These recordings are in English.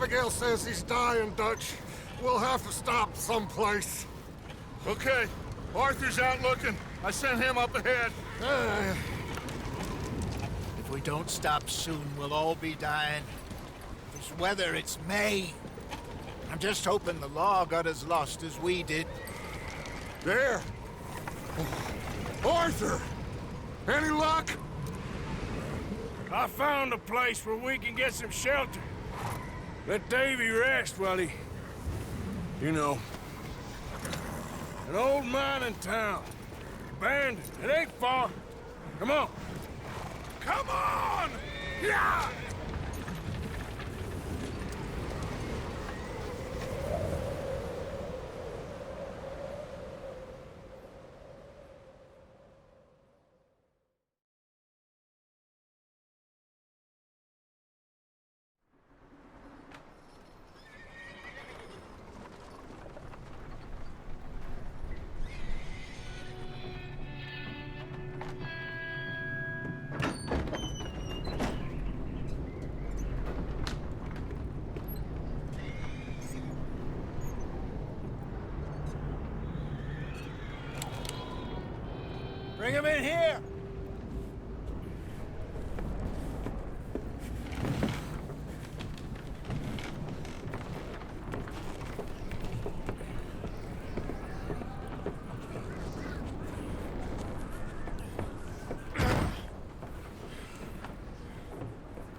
Abigail says he's dying, Dutch. We'll have to stop someplace. Okay. Arthur's out looking. I sent him up ahead. If we don't stop soon, we'll all be dying. This weather, it's May. I'm just hoping the law got as lost as we did. There. Arthur! Any luck? I found a place where we can get some shelter. Let Davy rest while he... You know. An old mining town. Abandoned. It ain't far. Come on. Come on! Yeah! Bring him in here!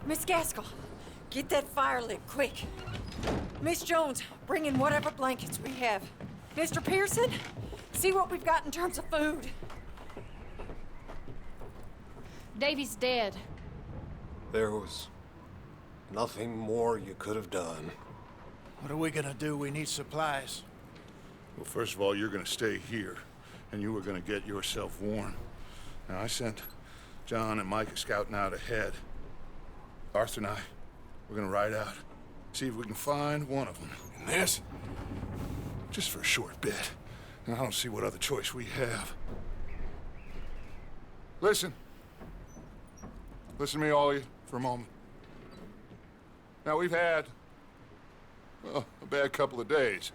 Miss Gaskell, get that fire lit, quick. Miss Jones, bring in whatever blankets we have. Mr. Pearson, See what we've got in terms of food. Davy's dead. There was nothing more you could have done. What are we gonna do? We need supplies. Well, first of all, you're gonna stay here, and you were gonna get yourself warm. Now, I sent John and Micah scouting out ahead. Arthur and I, we're gonna ride out, see if we can find one of them. And this, just for a short bit. And I don't see what other choice we have. Listen. Listen to me, all of you, for a moment. Now, we've had, well, a bad couple of days.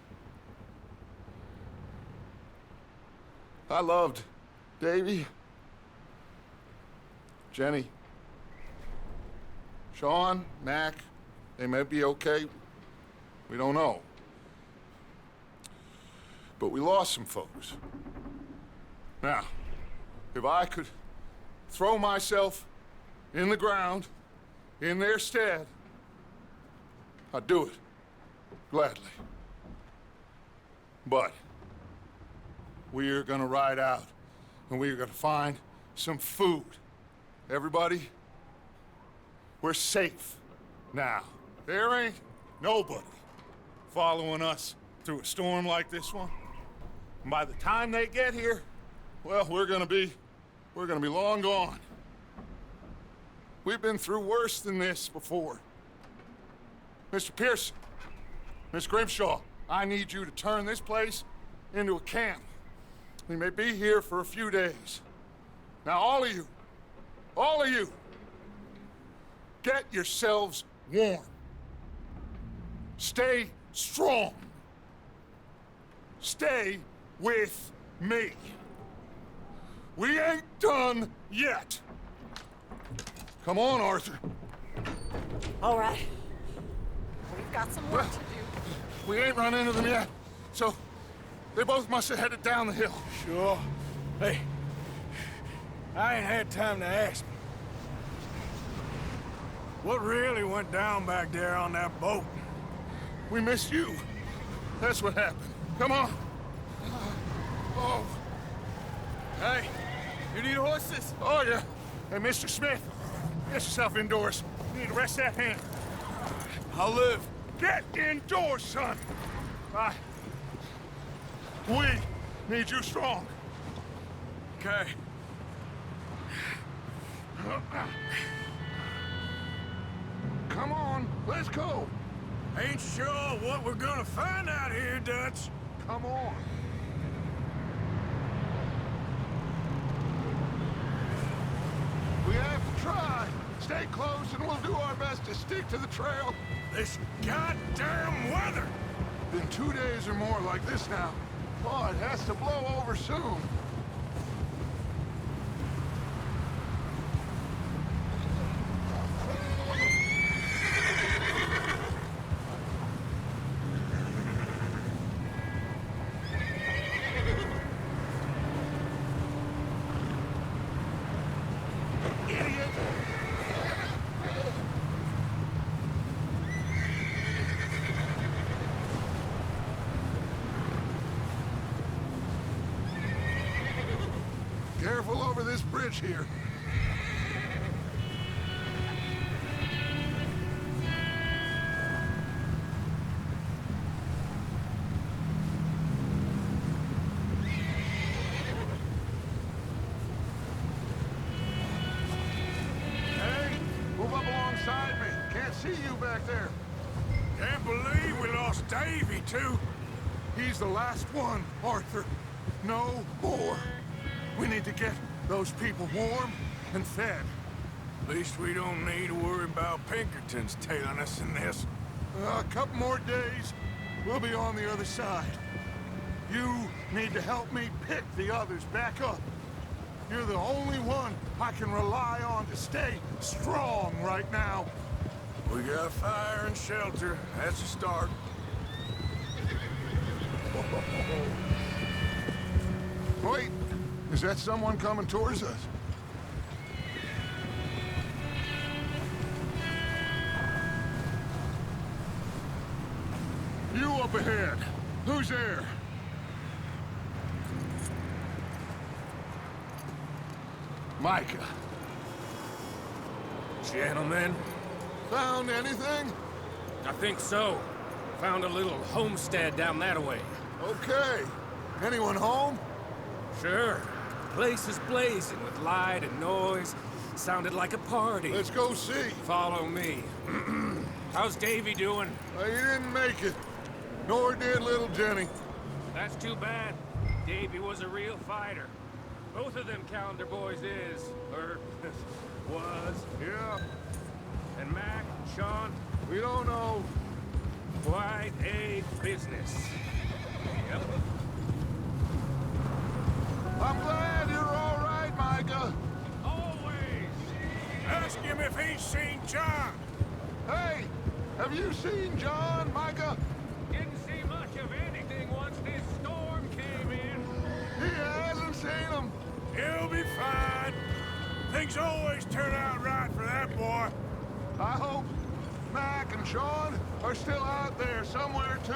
I loved Davy, Jenny, Sean, Mac. They may be okay. We don't know. But we lost some folks. Now, if I could throw myself in the ground in their stead, I'd do it gladly. But we're gonna ride out and we're gonna find some food. Everybody, we're safe now. There ain't nobody following us through a storm like this one. And by the time they get here, well, we're gonna be long gone. We've been through worse than this before. Mr. Pearson, Miss Grimshaw, I need you to turn this place into a camp. We may be here for a few days. Now, all of you, get yourselves warm. Stay strong. Stay with me. We ain't done yet. Come on, Arthur. All right. We've got some work to do. We ain't run into them yet, so they both must have headed down the hill. Sure. Hey, I ain't had time to ask. What really went down back there on that boat? We missed you. That's what happened. Come on. Oh. Hey, you need horses? Oh, yeah. Hey, Mr. Smith, get yourself indoors. You need to rest that hand. I'll live. Get indoors, son. We need you strong. Okay. Come on, let's go. Ain't sure what we're gonna find out here, Dutch. Come on. We have to try. Stay close and we'll do our best to stick to the trail. This goddamn weather! Been 2 days or more like this now. Oh, it has to blow over soon. Idiot! Careful over this bridge here. Hey, move up alongside me. Can't see you back there. Can't believe we lost Davy, too. He's the last one, Arthur. No more. We need to get those people warm and fed. At least we don't need to worry about Pinkertons tailing us in this. A couple more days, we'll be on the other side. You need to help me pick the others back up. You're the only one I can rely on to stay strong right now. We got fire and shelter. That's a start. Wait, is that someone coming towards us? You up ahead. Who's there? Micah. Gentlemen, Found anything? I think so. Found a little homestead down that way. Okay. Anyone home? Sure. Place is blazing with light and noise. Sounded like a party. Let's go see. Follow me. How's Davy doing? He didn't make it. Nor did little Jenny. That's too bad. Davy was a real fighter. Both of them calendar boys is, or was. Yeah, And Mac, Sean, we don't know. quite a business. Yep. I'm glad you're all right, Micah. Always. Ask him if he's seen John. Hey, have you seen John, Micah? Didn't see much of anything once this storm came in. He hasn't seen him. He'll be fine. Things always turn out right for that boy. I hope Mac and Sean are still out there somewhere, too.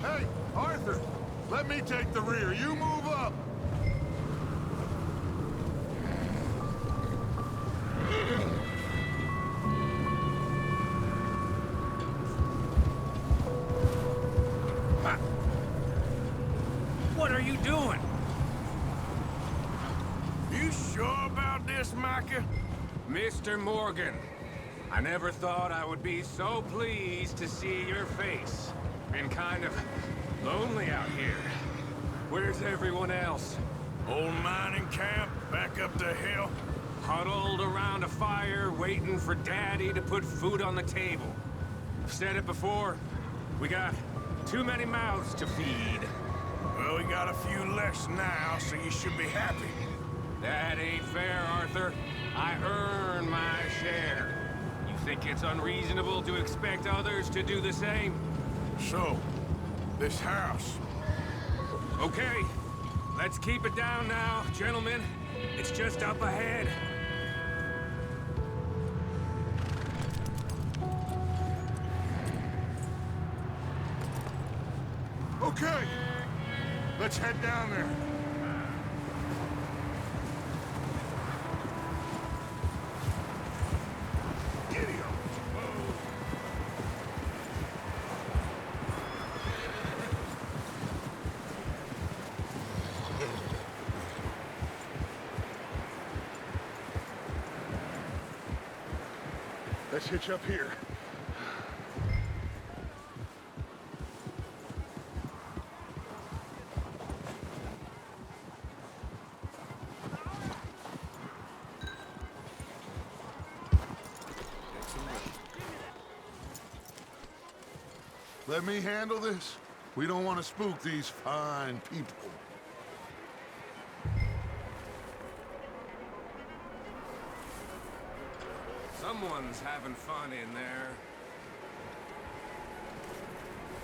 Hey, Arthur, let me take the rear. You move up. What are you doing? You sure about this, Micah? Mr. Morgan, I never thought I would be so pleased to see your face. Been kind of lonely out here. Where's everyone else? Old mining camp, back up the hill. Huddled around a fire, waiting for Daddy to put food on the table. I've said it before, we got too many mouths to feed. Well, we got a few less now, so you should be happy. That ain't fair, Arthur. I earn my share. You think it's unreasonable to expect others to do the same? So, this house. Okay, let's keep it down now, gentlemen. It's just up ahead. Okay, let's head down there. Let's hitch up here. Let me handle this. We don't want to spook these fine people. Someone's having fun in there.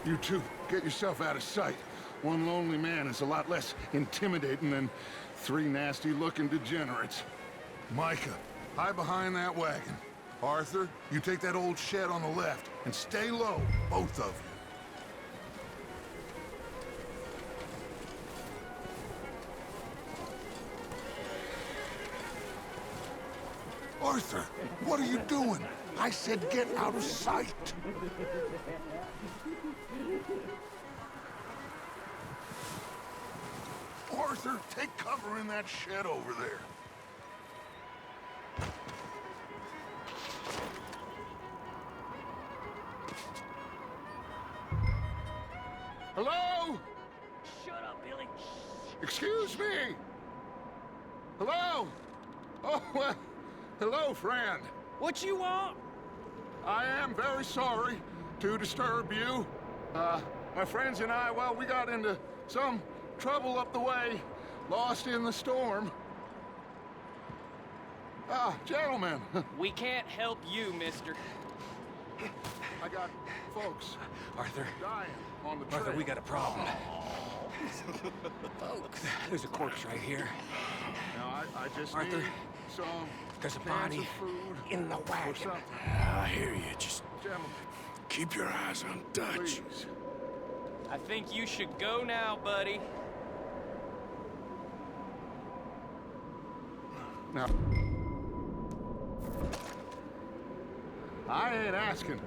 You two, get yourself out of sight. One lonely man is a lot less intimidating than three nasty-looking degenerates. Micah, hide behind that wagon. Arthur, you take that old shed on the left, and stay low, both of you. Arthur, what are you doing? I said get out of sight. Arthur, take cover in that shed over there. Hello? Shut up, Billy. Excuse me? Hello? Oh, well, hello, friend. What you want? I am very sorry to disturb you. My friends and I, well, we got into some trouble up the way, lost in the storm. Gentlemen, We can't help you, mister. I got folks Arthur, dying on the trail. Arthur, we got a problem. There's a corpse right here. Now, I just Arthur, need some there's a cans body of food in the or wagon. something. I hear you. Just Gentlemen, keep your eyes on Dutch. please. I think you should go now, buddy. Now, I ain't asking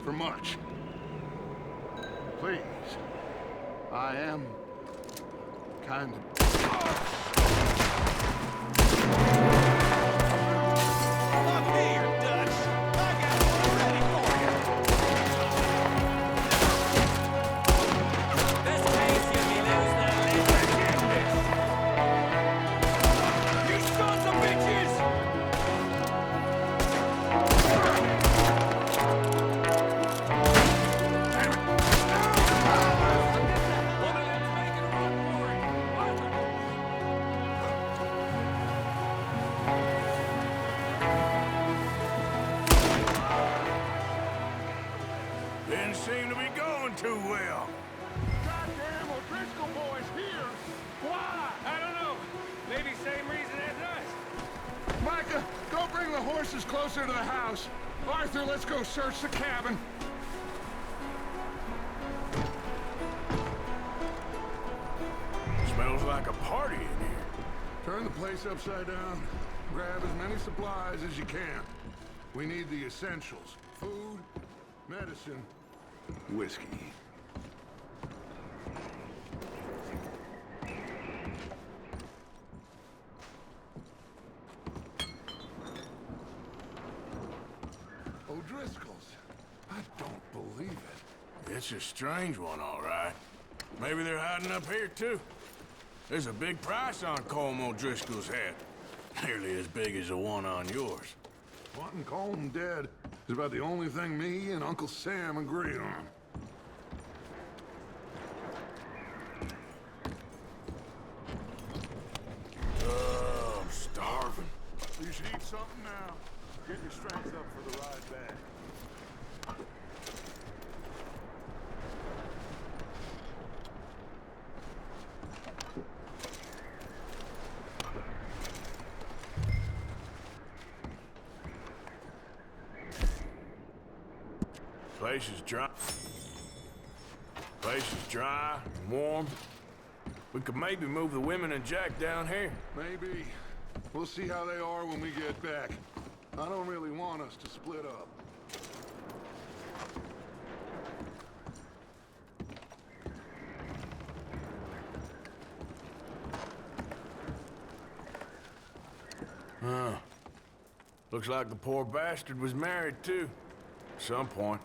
for much. Please. I am kind of... Up here, Dutch. I got one ready for you. Best case, you lose that leg. You sons of bitches! One of them's making a run for it. Didn't seem to be going too well. Goddamn O'Driscoll boys here! Why? I don't know. Maybe same reason as us. Micah, go bring the horses closer to the house. Arthur, let's go search the cabin. Smells like a party in here. Turn the place upside down. Grab as many supplies as you can. We need the essentials. Food, medicine, whiskey. O'Driscoll's. I don't believe it. It's a strange one, all right. Maybe they're hiding up here, too. There's a big price on Colm O'Driscoll's head. Nearly as big as the one on yours. Wanting Colm dead is about the only thing me and Uncle Sam agree on. Oh, I'm starving. You should eat something now. Get your strength up for the ride back. Place is dry. Place is dry and warm. We could maybe move the women and Jack down here. Maybe. We'll see how they are when we get back. I don't really want us to split up. Huh. Looks like the poor bastard was married, too. At some point.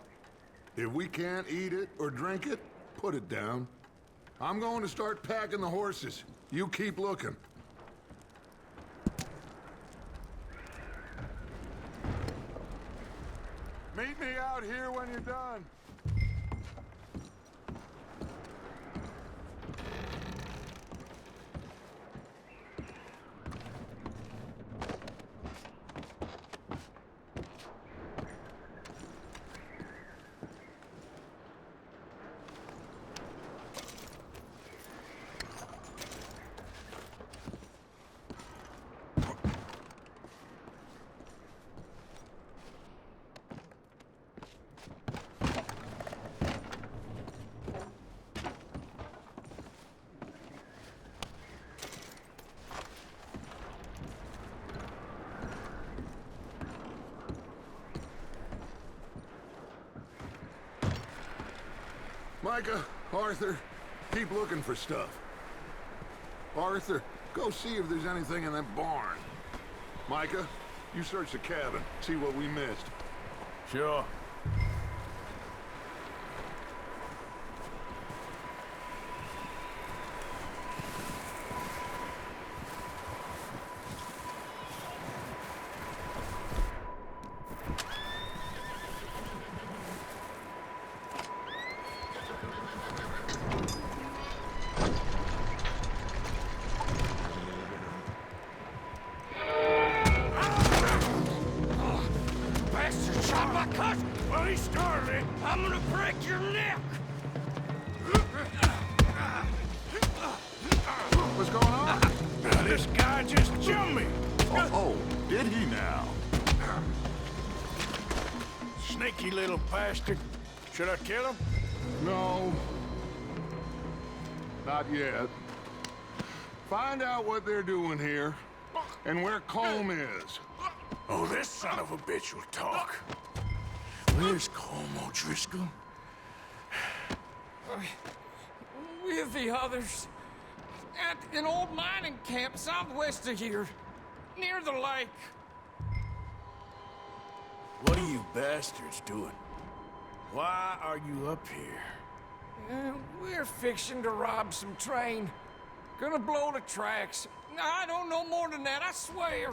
If we can't eat it or drink it, put it down. I'm going to start packing the horses. You keep looking. Meet me out here when you're done. Micah, Arthur, keep looking for stuff. Arthur, go see if there's anything in that barn. Micah, you search the cabin, see what we missed. Sure. Well, he started it. I'm gonna break your neck. What's going on? This guy just jumped me. Oh, did he now? Sneaky little bastard. Should I kill him? No. Not yet. Find out what they're doing here. and where Colm is. Oh, this son of a bitch will talk. Where's Colm O'Driscoll? With the others. At an old mining camp southwest of here. Near the lake. What are you bastards doing? Why are you up here? We're fixing to rob some train. Gonna blow the tracks. I don't know more than that, I swear.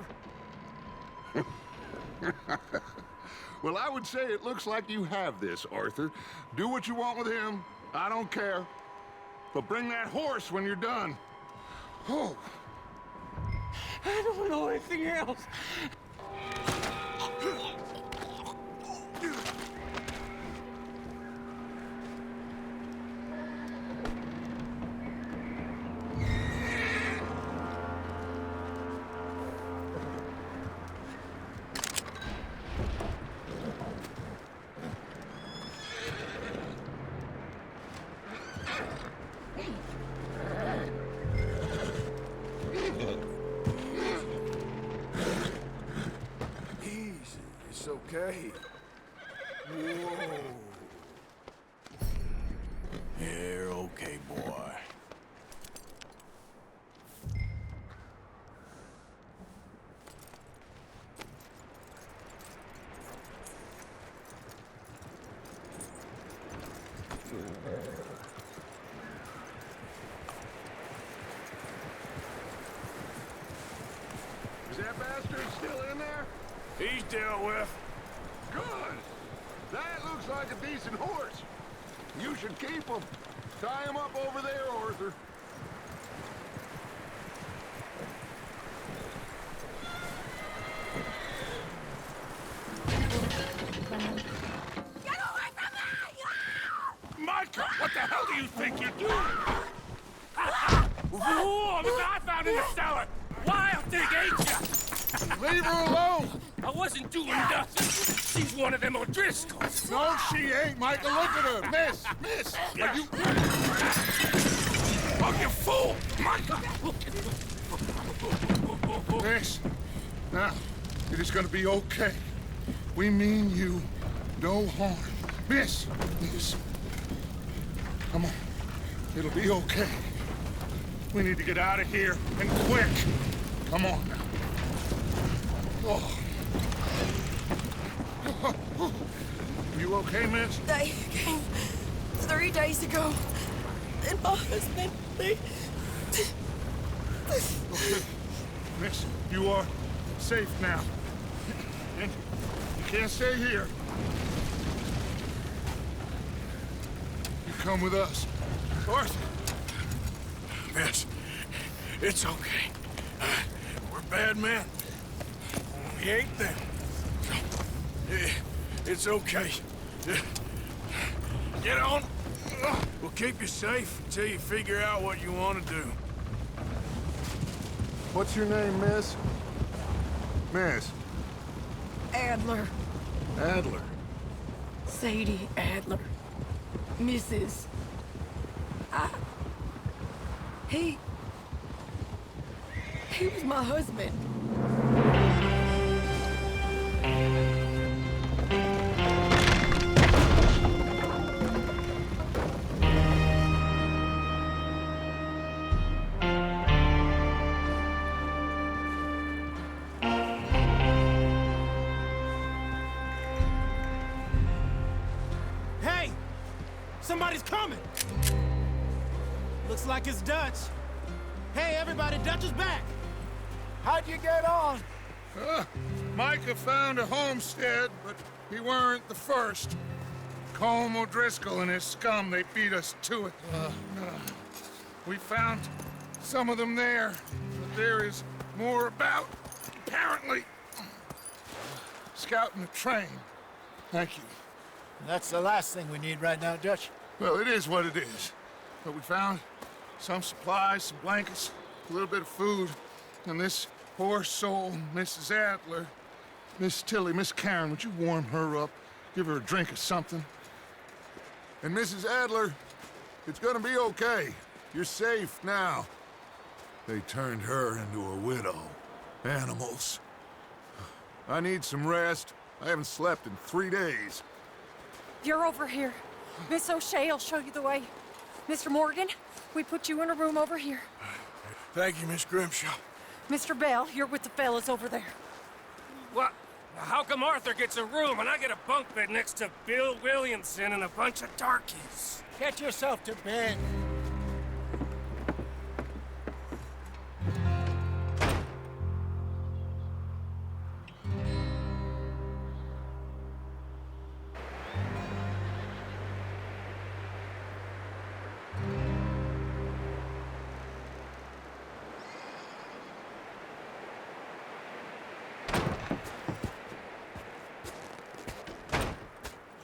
Well, I would say it looks like you have this, Arthur. Do what you want with him. I don't care. But bring that horse when you're done. Oh. I don't know anything else. It's okay. Whoa. You're okay, boy. Is that bastard still in there? He's dealt with. Good. That looks like a decent horse. You should keep him. Tie him up over there, Arthur. Get away from me! Micah, what the hell do you think you're doing? Whoa, the guy found in the cellar. Wild thing, ain't ya? Leave her alone! I wasn't doing nothing. She's one of them O'Driscolls. No, she ain't, Micah. Look at her. Miss! Miss! Are you... Oh, you fool! Micah! Miss, now, it is gonna be okay. We mean you no harm. Miss! Miss. Come on. It'll be okay. We need to get out of here, and quick. Come on now. Oh. You okay, miss? They came 3 days ago. And my husband, they... Okay. Miss, you are safe now. And you can't stay here. You come with us. Arthur. Miss, it's okay. We're bad men. We ain't them. It's okay. Get on. We'll keep you safe until you figure out what you want to do. What's your name, miss? Miss. Adler. Adler. Sadie Adler. Mrs. He was my husband. Hey! Somebody's coming! Looks like it's Dutch. Hey, everybody, Dutch is back! How'd you get on? Micah found a homestead, but he weren't the first. Colm O'Driscoll and his scum, they beat us to it. We found some of them there, but there is more about, apparently. Scouting the train. Thank you. That's the last thing we need right now, Dutch. Well, it is what it is. But we found some supplies, some blankets, a little bit of food, and this poor soul, Mrs. Adler, Miss Tilly, Miss Karen, would you warm her up? Give her a drink or something? And Mrs. Adler, it's gonna be okay. You're safe now. They turned her into a widow. Animals. I need some rest. I haven't slept in 3 days. You're over here. Miss O'Shea will show you the way. Mr. Morgan, we put you in a room over here. Thank you, Miss Grimshaw. Mr. Bell, you're with the fellas over there. What? How come Arthur gets a room and I get a bunk bed next to Bill Williamson and a bunch of darkies? Get yourself to bed.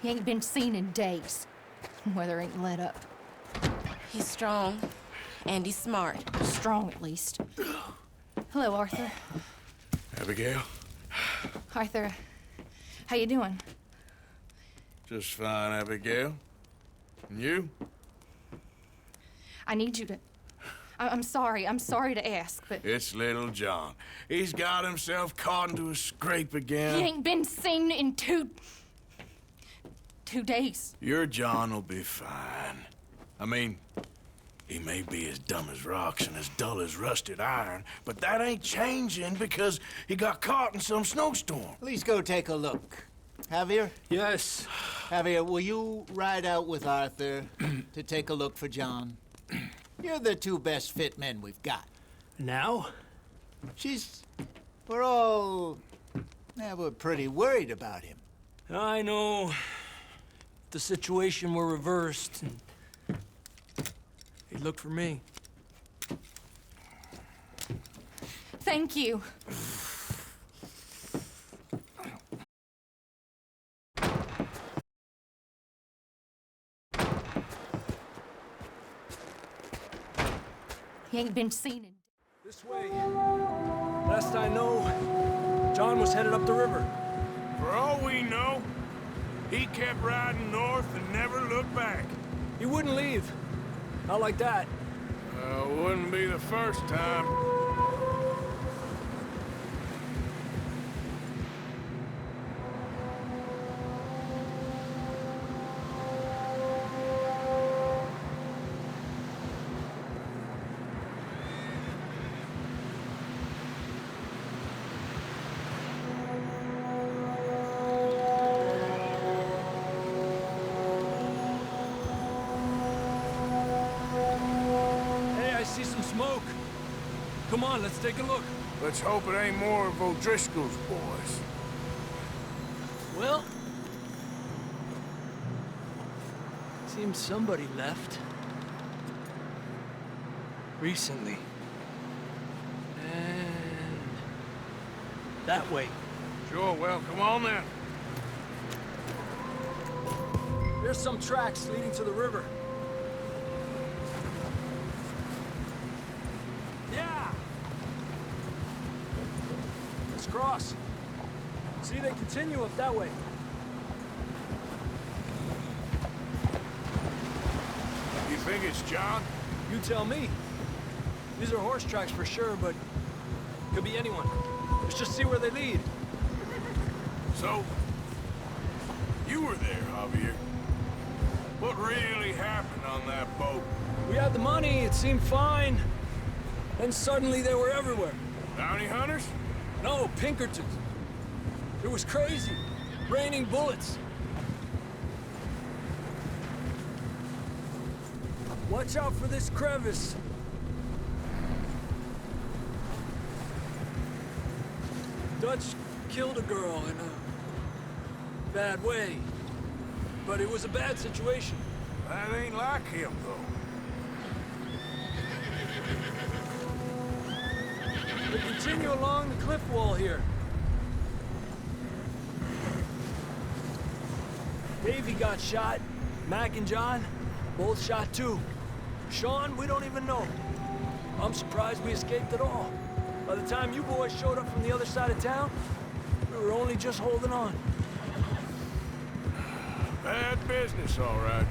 He ain't been seen in days. Weather ain't let up. He's strong, and he's smart. Strong, at least. Hello, Arthur. Abigail? Arthur, how you doing? Just fine, Abigail. And you? I need you to... I'm sorry to ask, but... It's little John. He's got himself caught into a scrape again. He ain't been seen in 2 days. Your John will be fine. I mean, he may be as dumb as rocks and as dull as rusted iron, but that ain't changing because he got caught in some snowstorm. Please go take a look. Javier? Yes. Javier, will you ride out with Arthur to take a look for John? You're the 2 best fit men we've got. Now? We're pretty worried about him. I know. The situation were reversed, and he looked for me. Thank you. He ain't been seen in... This way. Last I know, John was headed up the river. For all we know, he kept riding north and never looked back. He wouldn't leave. Not like that. Wouldn't be the first time. See some smoke. Come on, let's take a look. Let's hope it ain't more of O'Driscoll's boys. Well, seems somebody left. Recently. And that way. Sure, well, come on then. There's some tracks leading to the river. Yeah! Let's cross. See, they continue up that way. You think it's John? You tell me. These are horse tracks for sure, but could be anyone. Let's just see where they lead. So, you were there, Javier. What really happened on that boat? We had the money, it seemed fine. Then suddenly they were everywhere. Bounty hunters? No, Pinkertons. It was crazy. Raining bullets. Watch out for this crevice. Dutch killed a girl in a bad way. But it was a bad situation. That ain't like him, though. We continue along the cliff wall here. Davey got shot. Mac and John, both shot too. Sean, we don't even know. I'm surprised we escaped at all. By the time you boys showed up from the other side of town, we were only just holding on. Bad business, all right.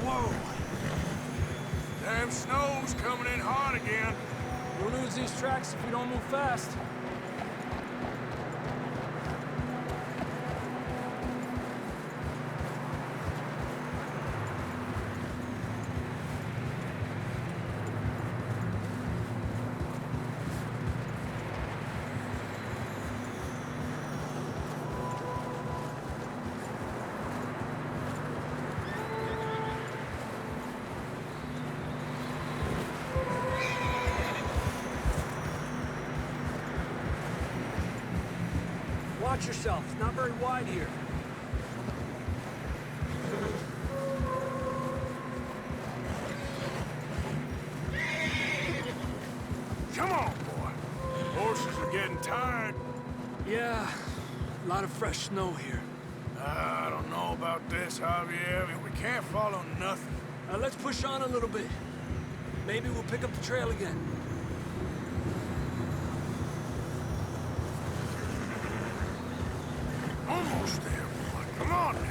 Whoa! Damn snow's coming in hot again. We'll lose these tracks if we don't move fast. Watch yourself. It's not very wide here. Come on, boy. Horses are getting tired. Yeah, a lot of fresh snow here. I don't know about this, Javier. I mean, we can't follow nothing. Let's push on a little bit. Maybe we'll pick up the trail again. Almost there, boy. Come on now.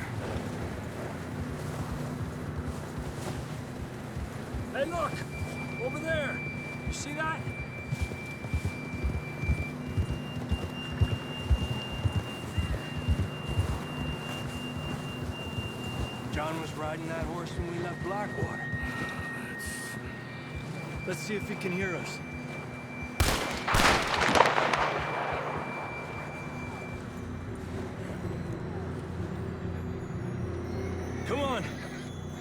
Hey, look! Over there! You see that? John was riding that horse when we left Blackwater. Let's see if he can hear us. Come on!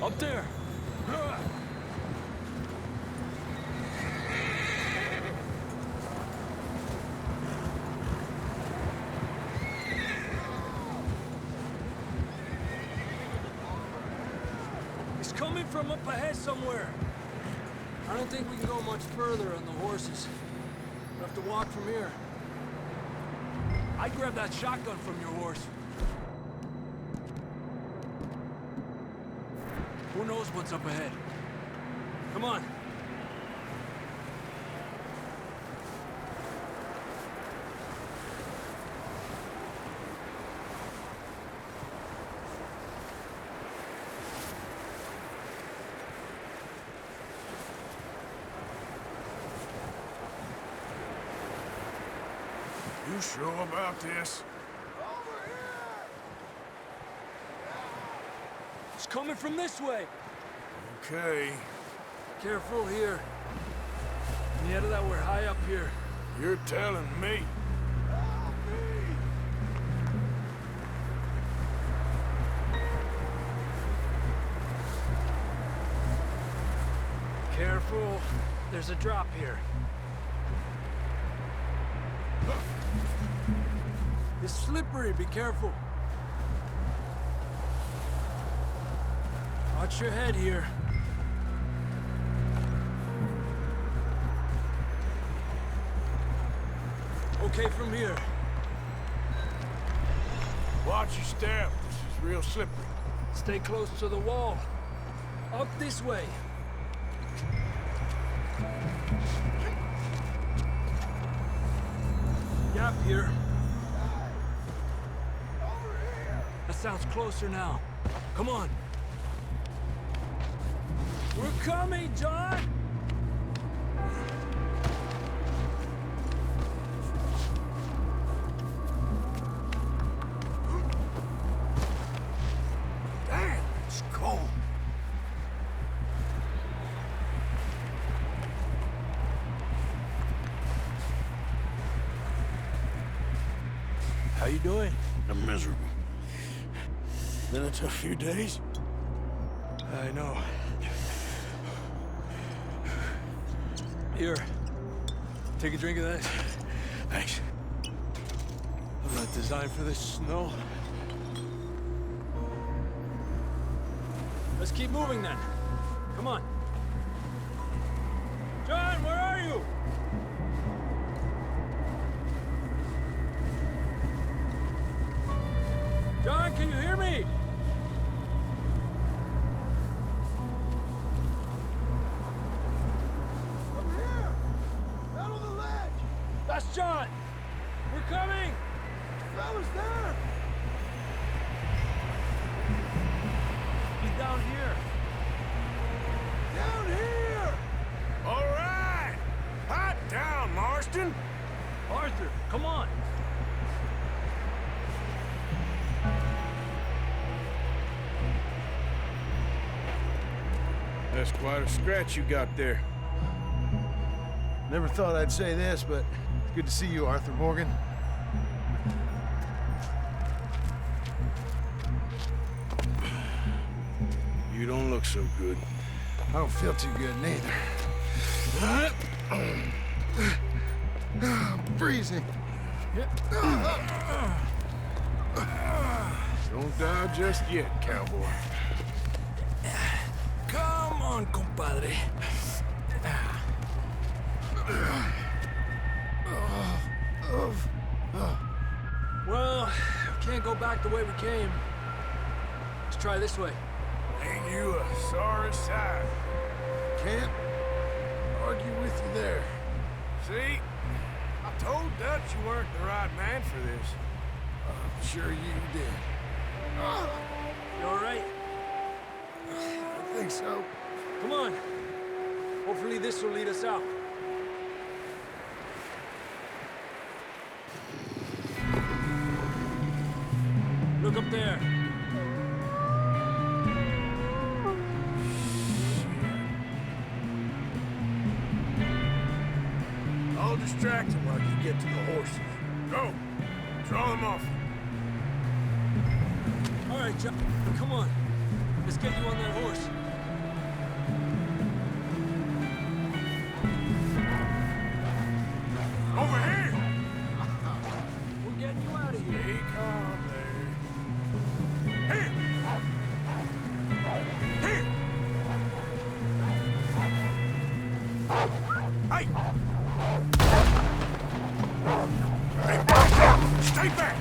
Up there! He's coming from up ahead somewhere. I don't think we can go much further on the horses. We'll have to walk from here. I'd grab that shotgun from your horse. Who knows what's up ahead? Come on. You sure about this? It's coming from this way. Okay. Careful here. Nieta, that we're high up here. You're telling me. Careful. There's a drop here. It's slippery. Be careful. Watch your head here. Okay from here. Watch your step. This is real slippery. Stay close to the wall. Up this way. Gap here. That sounds closer now. Come on. We're coming, John! Damn, it's cold. How you doing? I'm miserable. Been a tough few days. I know. Here. Take a drink of that. Thanks. I'm not designed for this snow. Let's keep moving then. Come on. John, where are you? John, can you hear me? Over here! Down on the ledge! That's John! We're coming! Fella's there! He's down here. Down here! All right! Hot down, Marston. Arthur, come on. That's quite a scratch you got there. Never thought I'd say this, but it's good to see you, Arthur Morgan. You don't look so good. I don't feel too good neither. I'm freezing. Don't die just yet, cowboy. Come on, compadre. Well, we can't go back the way we came. Let's try this way. Ain't you a sorry sight? Can't argue with you there. See? I told Dutch you weren't the right man for this. I'm sure you did. You all right? I think so. Come on. Hopefully this will lead us out. Look up there. I'll distract him while you get to the horses. Go! Draw them off. All right, John. Come on. Let's get you on that horse. Over here! We're getting you out of here. Hey, calm there. Here! Here! Hey! Hey, back down! Stay back!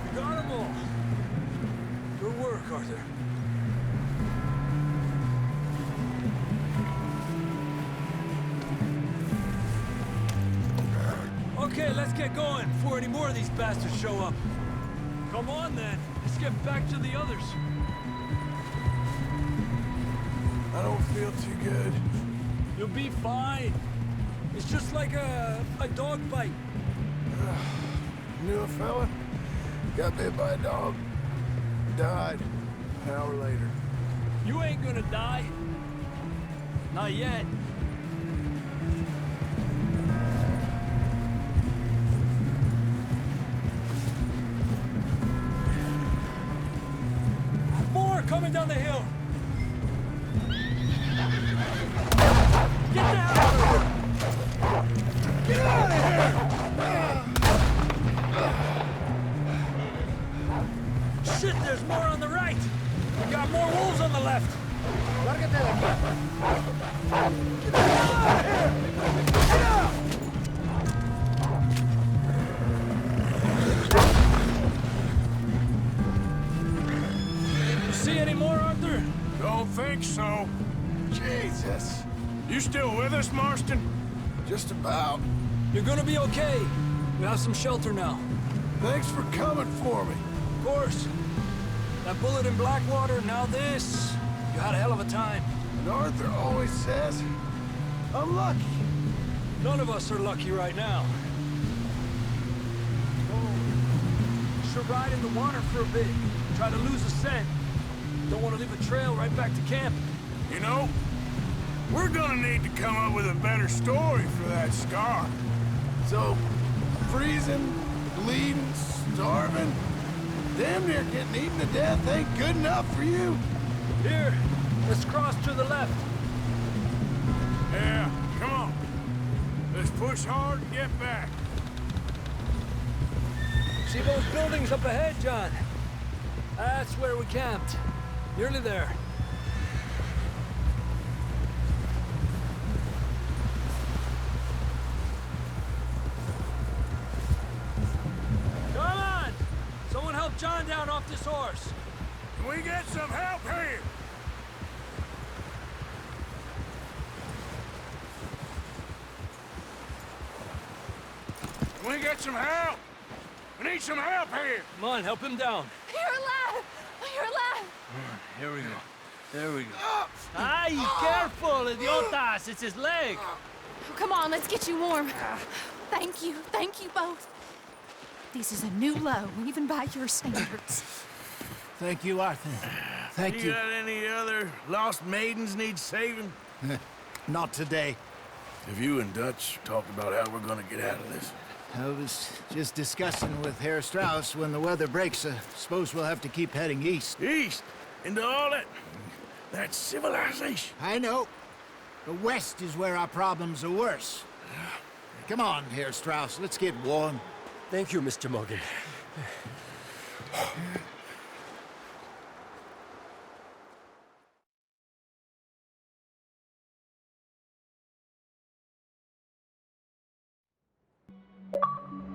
You got them all. Good work, Arthur. Okay, let's get going before any more of these bastards show up. Come on, then. Let's get back to the others. I don't feel too good. You'll be fine. It's just like a dog bite. Knew a fella? Got bit by a dog. Died an hour later. You ain't gonna die. Not yet. More coming down the hill. Get down! Get out of here! Shit, there's more on the right. We got more wolves on the left. Get out of here! Get out! You see any more, Arthur? Don't think so. Jesus. You still with us, Marston? Just about. You're gonna be okay. We have some shelter now. Thanks for coming for me. Of course. That bullet in Blackwater, now this. You had a hell of a time. And Arthur always says, I'm lucky. None of us are lucky right now. Should ride in the water for a bit. Try to lose the scent. Don't want to leave a trail right back to camp. You know, we're gonna need to come up with a better story for that scar. So, freezing, bleeding, starving, damn near getting eaten to death ain't good enough for you? Here, let's cross to the left. Yeah, come on. Let's push hard and get back. See those buildings up ahead, John? That's where we camped. Nearly there. Come on! Someone help John down off this horse. Can we get some help here? Can we get some help? We need some help here! Come on, help him down. You're alive! You're alive! Here we go. There we go. Ay, careful, idiotas! It's his leg! Oh, come on, let's get you warm. Thank you both. This is a new low, even by your standards. Thank you, Arthur. Thank you. You got any other lost maidens need saving? Not today. Have you and Dutch talked about how we're gonna get out of this? I was just discussing with Herr Strauss when the weather breaks. Suppose we'll have to keep heading east. East? Into all that civilization? I know. The west is where our problems are worse. Come on, Herr Strauss. Let's get warm. Thank you, Mr. Morgan.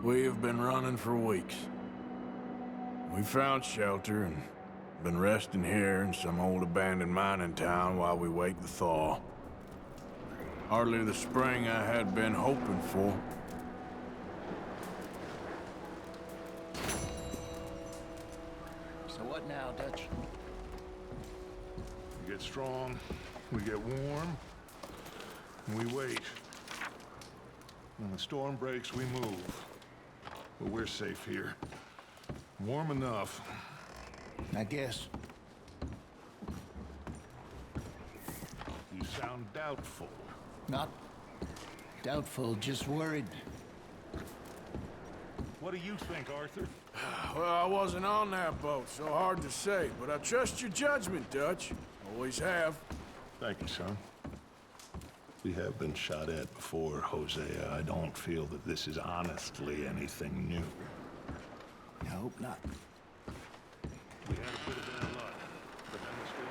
We have been running for weeks. We found shelter and been resting here in some old abandoned mining town while we wait the thaw. Hardly the spring I had been hoping for. So what now, Dutch? We get strong, we get warm, and we wait. When the storm breaks, we move. But we're safe here. Warm enough. I guess. You sound doubtful. Not doubtful, just worried. What do you think, Arthur? Well, I wasn't on that boat, so hard to say, but I trust your judgment, Dutch. Always have. Thank you, son. We have been shot at before, Hosea. I don't feel that this is honestly anything new. I hope not. We had a bit of bad luck, but then the storm...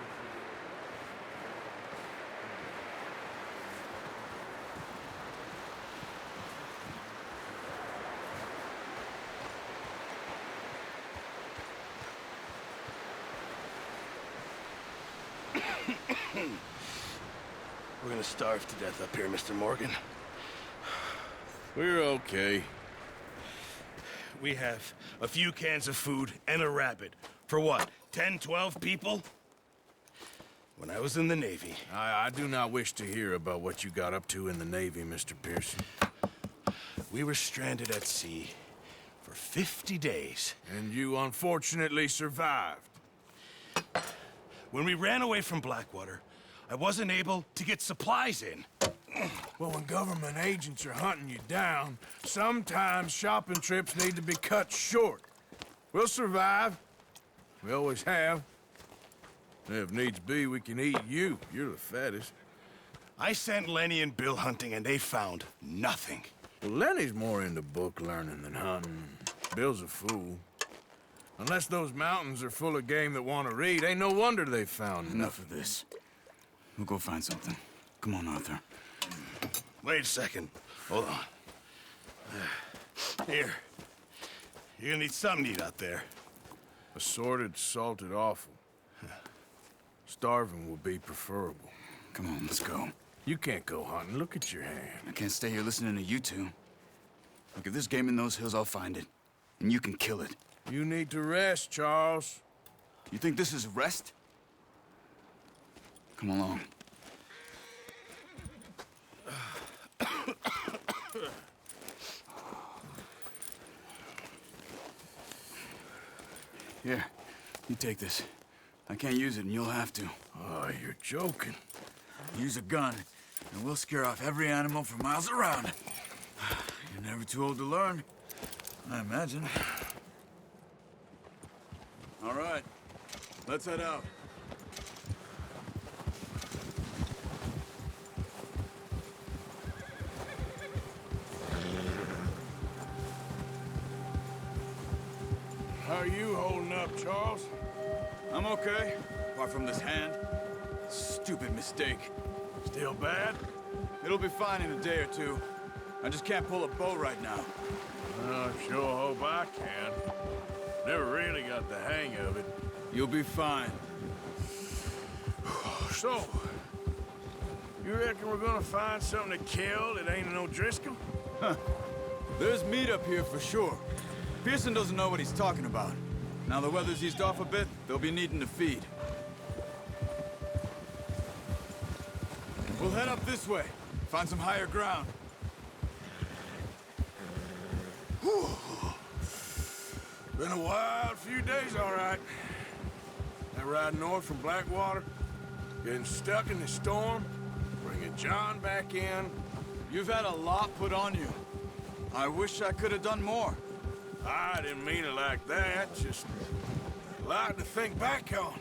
We're gonna starve to death up here, Mr. Morgan. We're okay. We have a few cans of food and a rabbit. For what, 10, 12 people? When I was in the Navy... I do not wish to hear about what you got up to in the Navy, Mr. Pearson. We were stranded at sea for 50 days. And you unfortunately survived. When we ran away from Blackwater, I wasn't able to get supplies in. Well, when government agents are hunting you down, sometimes shopping trips need to be cut short. We'll survive. We always have. If needs be, we can eat you. You're the fattest. I sent Lenny and Bill hunting, and they found nothing. Well, Lenny's more into book learning than hunting. Bill's a fool. Unless those mountains are full of game that want to read, ain't no wonder they found Enough of this. We'll go find something. Come on, Arthur. Wait a second. Hold on. Here. You're gonna need something to eat out there. Assorted, salted offal. Starving will be preferable. Come on, let's go. You can't go hunting. Look at your hand. I can't stay here listening to you two. Look, if there's game in those hills, I'll find it. And you can kill it. You need to rest, Charles. You think this is rest? Come along. Here, you take this. I can't use it, and you'll have to. Oh, you're joking. Use a gun, and we'll scare off every animal for miles around. You're never too old to learn, I imagine. All right, let's head out. How are you holding up, Charles? I'm okay, apart from this hand. Stupid mistake. Still bad? It'll be fine in a day or two. I just can't pull a bow right now. I sure hope I can. Never really got the hang of it. You'll be fine. So, you reckon we're gonna find something to kill that ain't an O'Driscoll? Huh. There's meat up here for sure. Pearson doesn't know what he's talking about. Now the weather's eased off a bit, they'll be needing to feed. We'll head up this way. Find some higher ground. Whew. Been a wild few days, all right. That ride north from Blackwater, getting stuck in the storm, bringing John back in. You've had a lot put on you. I wish I could have done more. I didn't mean it like that, just a lot to think back on.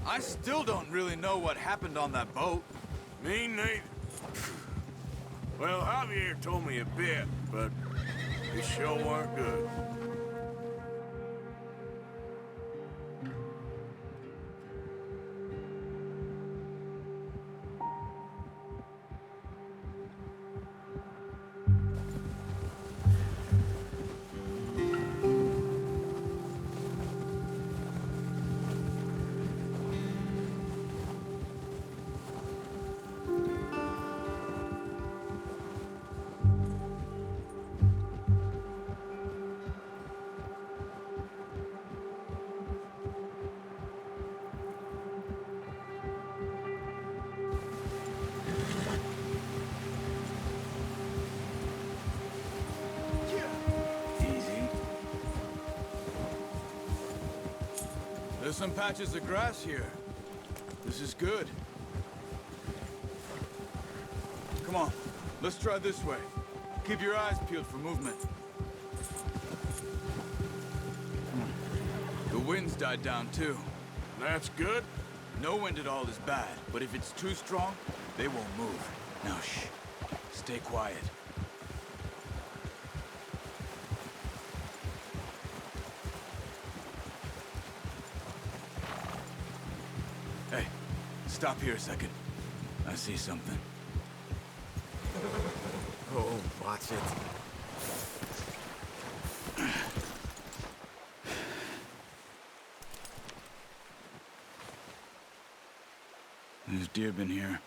I still don't really know what happened on that boat. Me neither. Well, Javier told me a bit, but it sure weren't good. There's some patches of grass here. This is good. Come on, let's try this way. Keep your eyes peeled for movement. The wind's died down too. That's good. No wind at all is bad, but if it's too strong, they won't move. Now shh, stay quiet. Hey, stop here a second. I see something. Oh, watch it. There's deer been here.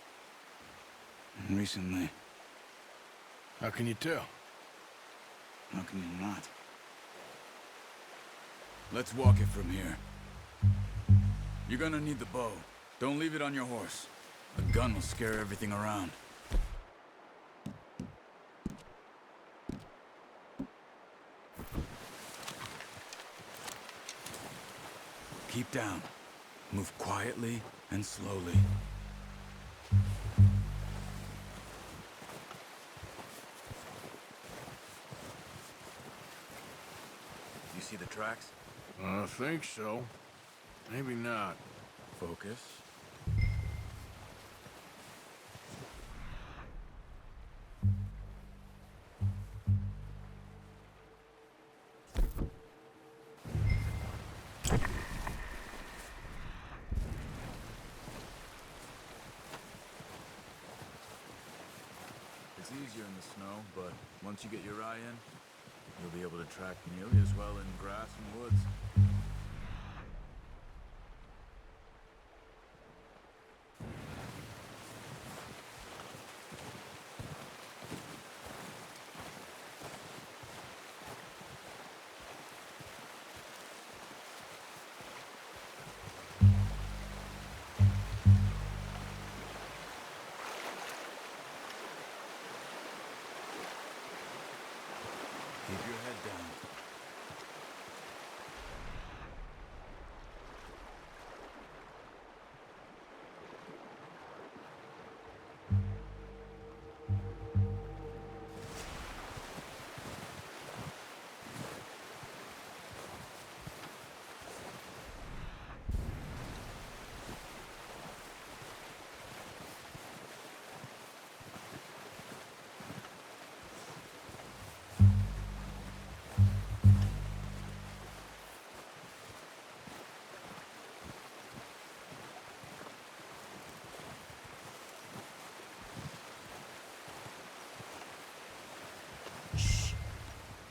Recently. How can you tell? How can you not? Let's walk it from here. You're gonna need the bow. Don't leave it on your horse. The gun will scare everything around. Keep down. Move quietly and slowly. You see the tracks? I think so. Maybe not. Focus. It's easier in the snow, but once you get your eye in, you'll be able to track nearly as well in grass and woods. Keep your head down.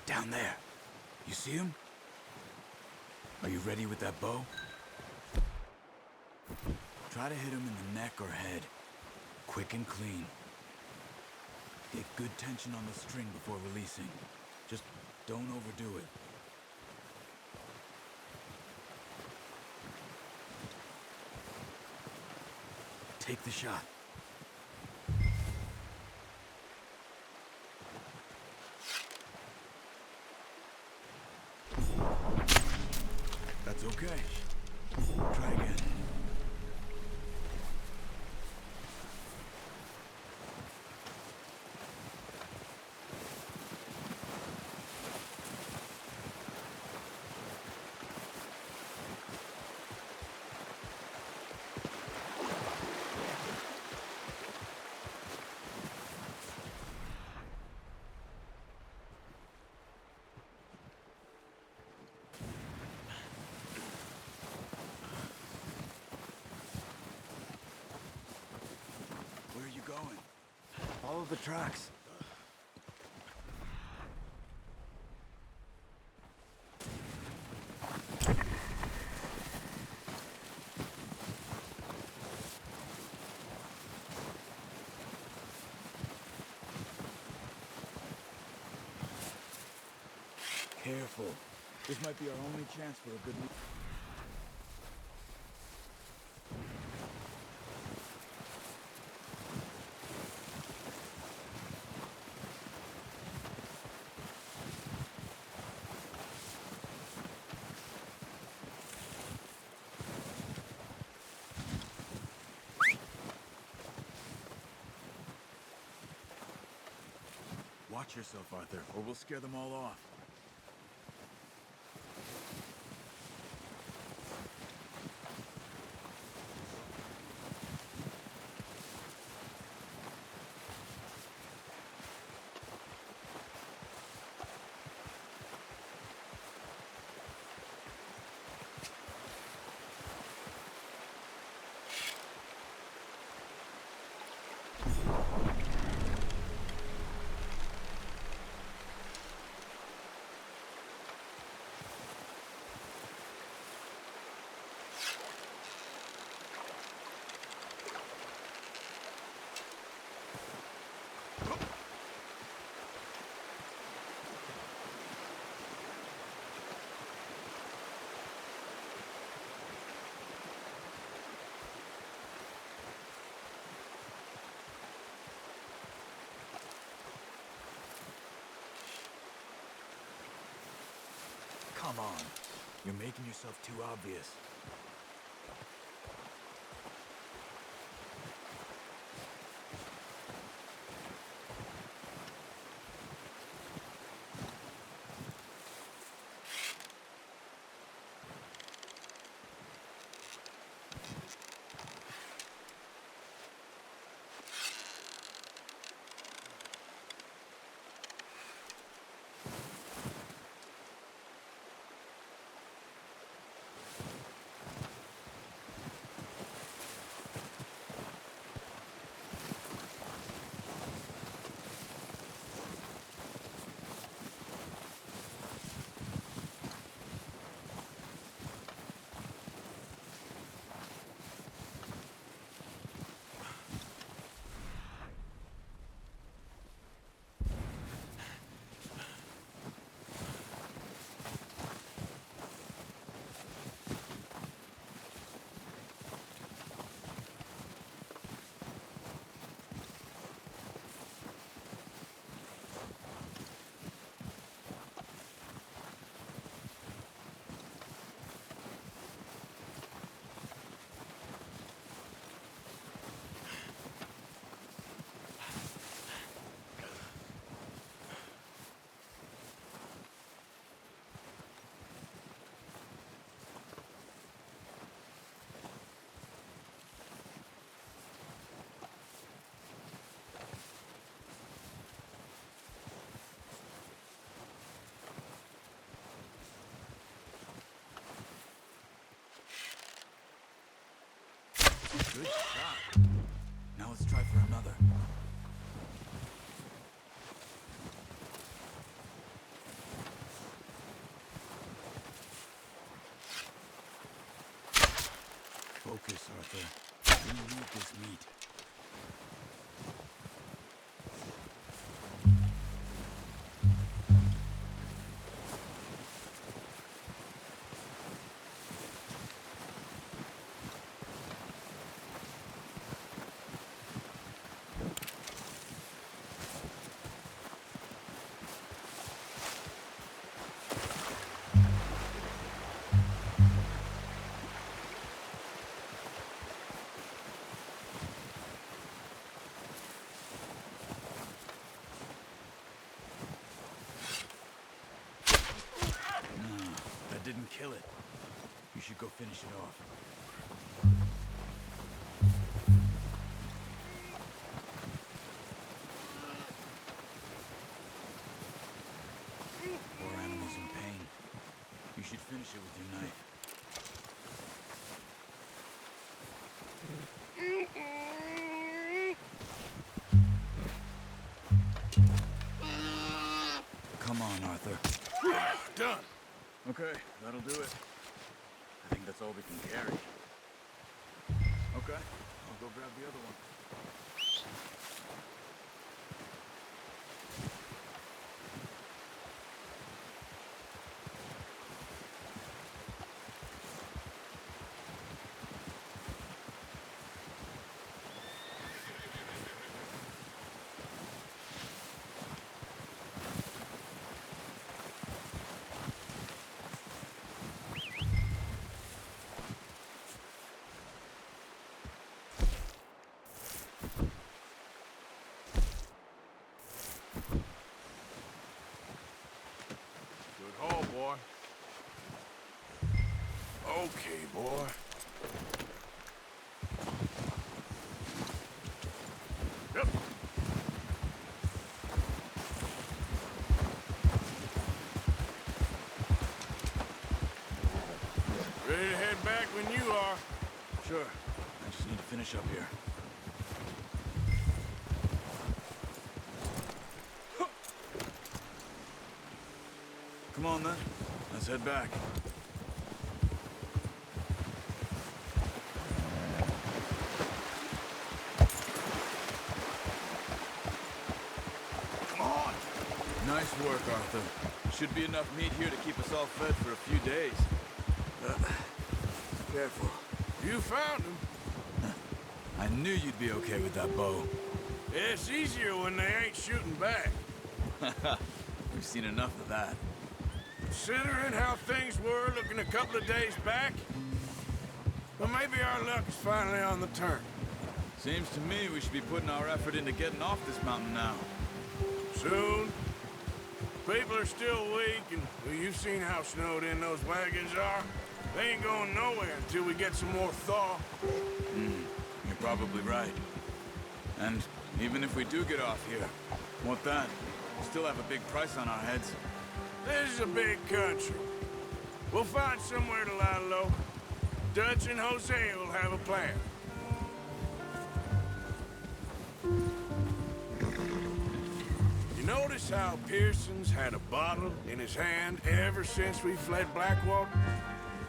Down there. You see him? Are you ready with that bow? Try to hit him in the neck or head. Quick and clean. Get good tension on the string before releasing. Just don't overdo it. Take the shot. That's okay. Try again. Where are you going? Follow the tracks. Careful. This might be our only chance for a good lead. Watch yourself, Arthur, or we'll scare them all off. Come on. You're making yourself too obvious. Good shot. Now let's try for another. Focus, Arthur. We need this meat. Didn't kill it. You should go finish it off. Poor animal's in pain. You should finish it with your knife. Come on, Arthur. Done. Okay, that'll do it. I think that's all we can carry. Okay, I'll go grab the other one. Boy. Okay, boy. Yep. Ready to head back when you are. Sure. I just need to finish up here. Come on, then. Let's head back. Come on! Nice work, Arthur. Should be enough meat here to keep us all fed for a few days. Careful. You found him. I knew you'd be okay with that bow. It's easier when they ain't shooting back. We've seen enough of that. Considering how things were looking a couple of days back, well, maybe our luck is finally on the turn. Seems to me we should be putting our effort into getting off this mountain now. Soon. People are still weak, and well, you've seen how snowed in those wagons are. They ain't going nowhere until we get some more thaw. You're probably right. And even if we do get off here, what then? We still have a big price on our heads. This is a big country. We'll find somewhere to lie low. Dutch and Hosea will have a plan. You notice how Pearson's had a bottle in his hand ever since we fled Blackwater?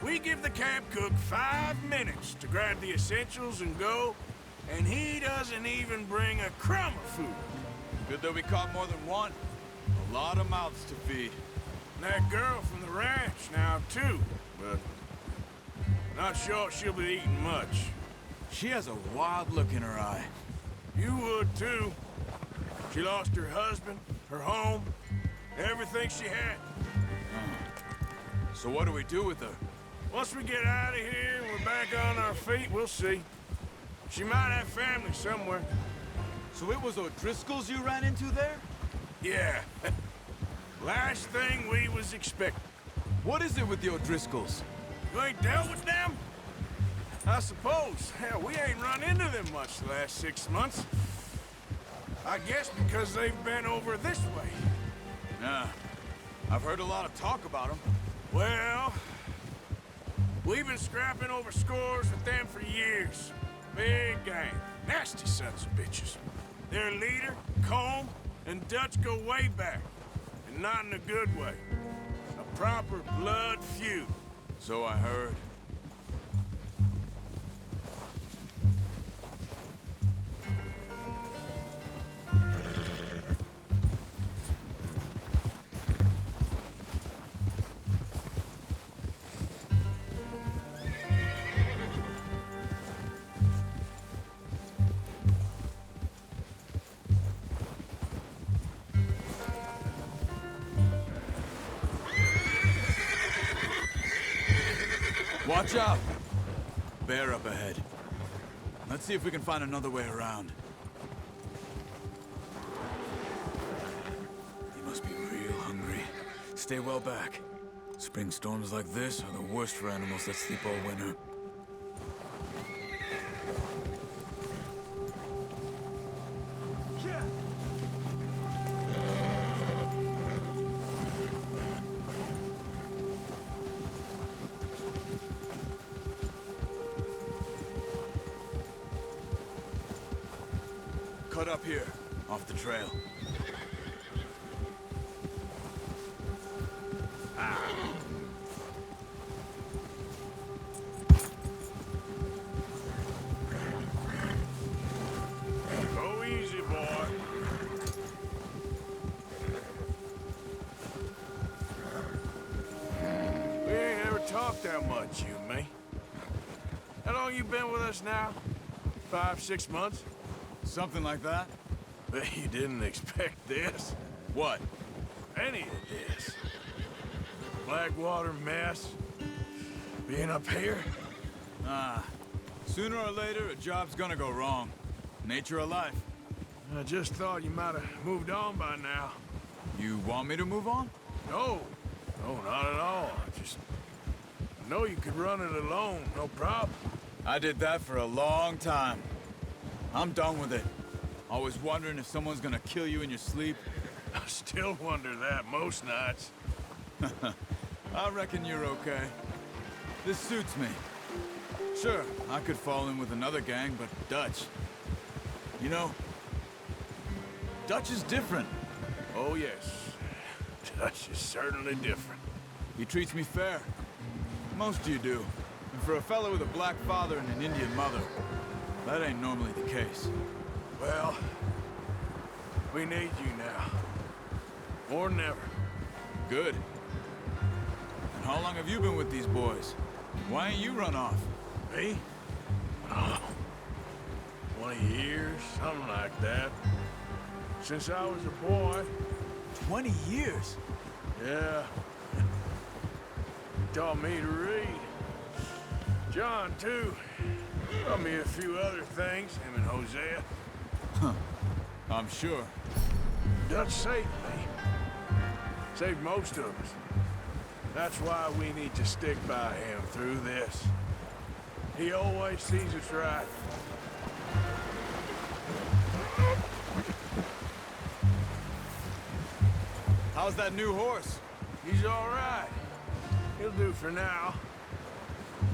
We give the camp cook 5 minutes to grab the essentials and go, and he doesn't even bring a crumb of food. Good that we caught more than one. A lot of mouths to feed. And that girl from the ranch now, too, but not sure she'll be eating much. She has a wild look in her eye. You would, too. She lost her husband, her home, everything she had. So what do we do with her? Once we get out of here and we're back on our feet, we'll see. She might have family somewhere. So it was O'Driscoll's you ran into there? Yeah. Last thing we was expecting. What is it with the O'Driscolls? You ain't dealt with them? I suppose. Hell, we ain't run into them much the last 6 months. I guess because they've been over this way. Yeah. I've heard a lot of talk about them. Well, we've been scrapping over scores with them for years. Big gang. Nasty sons of bitches. Their leader, Combe, and Dutch go way back. And not in a good way. A proper blood feud. So I heard. Watch out! Bear up ahead. Let's see if we can find another way around. He must be real hungry. Stay well back. Spring storms like this are the worst for animals that sleep all winter. Cut up here, off the trail. Go easy, boy. We ain't ever talked that much, you and me. How long you been with us now? 5, 6 months? Something like that? Bet you didn't expect this. What? Any of this. Blackwater mess. Being up here. Sooner or later, a job's gonna go wrong. Nature of life. I just thought you might have moved on by now. You want me to move on? No. No, not at all. I know you could run it alone, no problem. I did that for a long time. I'm done with it. Always wondering if someone's gonna kill you in your sleep. I still wonder that most nights. I reckon you're okay. This suits me. Sure, I could fall in with another gang, but Dutch... You know, Dutch is different. Oh, yes. Dutch is certainly different. He treats me fair. Most of you do. And for a fellow with a black father and an Indian mother, that ain't normally the case. Well, we need you now. More than ever. Good. And how long have you been with these boys? Why ain't you run off? Me? Oh, 20 years, something like that. Since I was a boy. 20 years? Yeah. He taught me to read. John, too. Taught me a few other things, him and Hosea. Huh. I'm sure. Dutch saved me. Saved most of us. That's why we need to stick by him through this. He always sees us right. How's that new horse? He's all right. He'll do for now.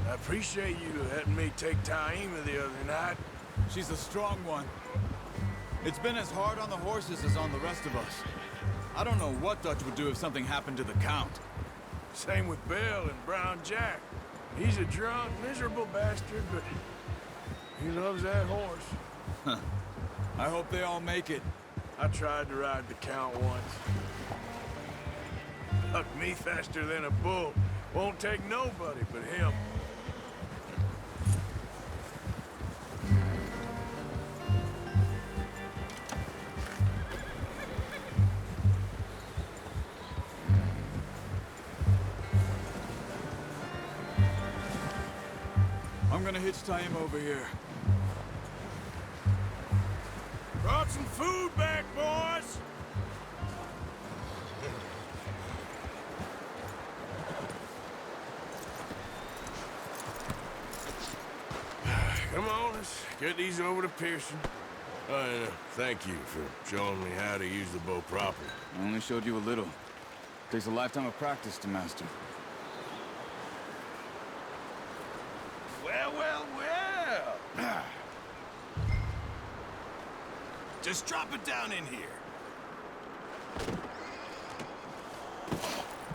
I appreciate you letting me take Taima the other night. She's a strong one. It's been as hard on the horses as on the rest of us. I don't know what Dutch would do if something happened to the Count. Same with Bill and Brown Jack. He's a drunk, miserable bastard, but he loves that horse. Huh. I hope they all make it. I tried to ride the Count once. Bucked me faster than a bull. Won't take nobody but him. I'm gonna hitch-tie him over here. Brought some food back, boys! Come on, let's get these over to Pearson. Thank you for showing me how to use the bow properly. I only showed you a little. Takes a lifetime of practice to master. Well, well, well. Just drop it down in here.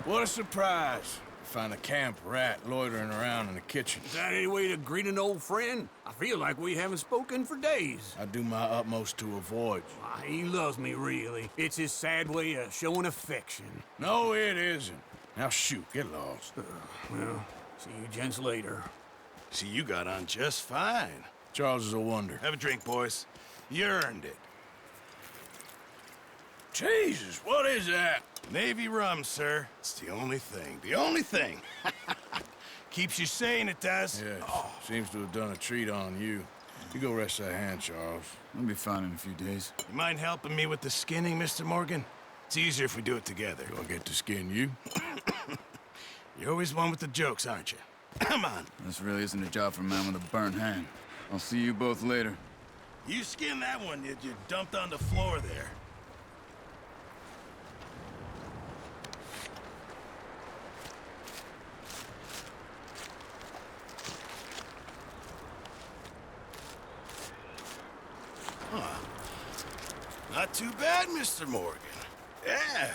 What a surprise. Find a camp rat loitering around in the kitchen. Is that any way to greet an old friend? I feel like we haven't spoken for days. I do my utmost to avoid you. He loves me, really. It's his sad way of showing affection. No, it isn't. Now shoot, get lost. Well, see you gents later. See, you got on just fine. Charles is a wonder. Have a drink, boys. You earned it. Jesus, what is that? Navy rum, sir. It's the only thing. The only thing. Keeps you sane, it does. Yeah, seems to have done a treat on you. You go rest that hand, Charles. I'll be fine in a few days. You mind helping me with the skinning, Mr. Morgan? It's easier if we do it together. Do I get to skin you? You're always one with the jokes, aren't you? Come on. This really isn't a job for a man with a burnt hand. I'll see you both later. You skinned that one you dumped on the floor there. Huh. Not too bad, Mr. Morgan. Yeah.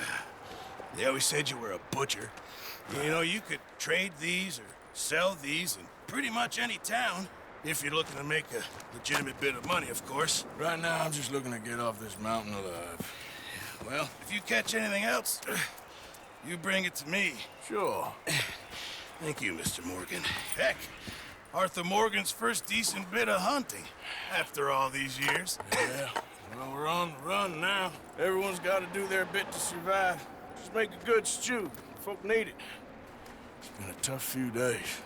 They always said you were a butcher. You know, you could trade these or sell these in pretty much any town. If you're looking to make a legitimate bit of money, of course. Right now, I'm just looking to get off this mountain alive. Well, if you catch anything else, you bring it to me. Sure. Thank you, Mr. Morgan. Heck, Arthur Morgan's first decent bit of hunting after all these years. Yeah, well, we're on the run now. Everyone's got to do their bit to survive. Just make a good stew. Folk need it. It's been a tough few days.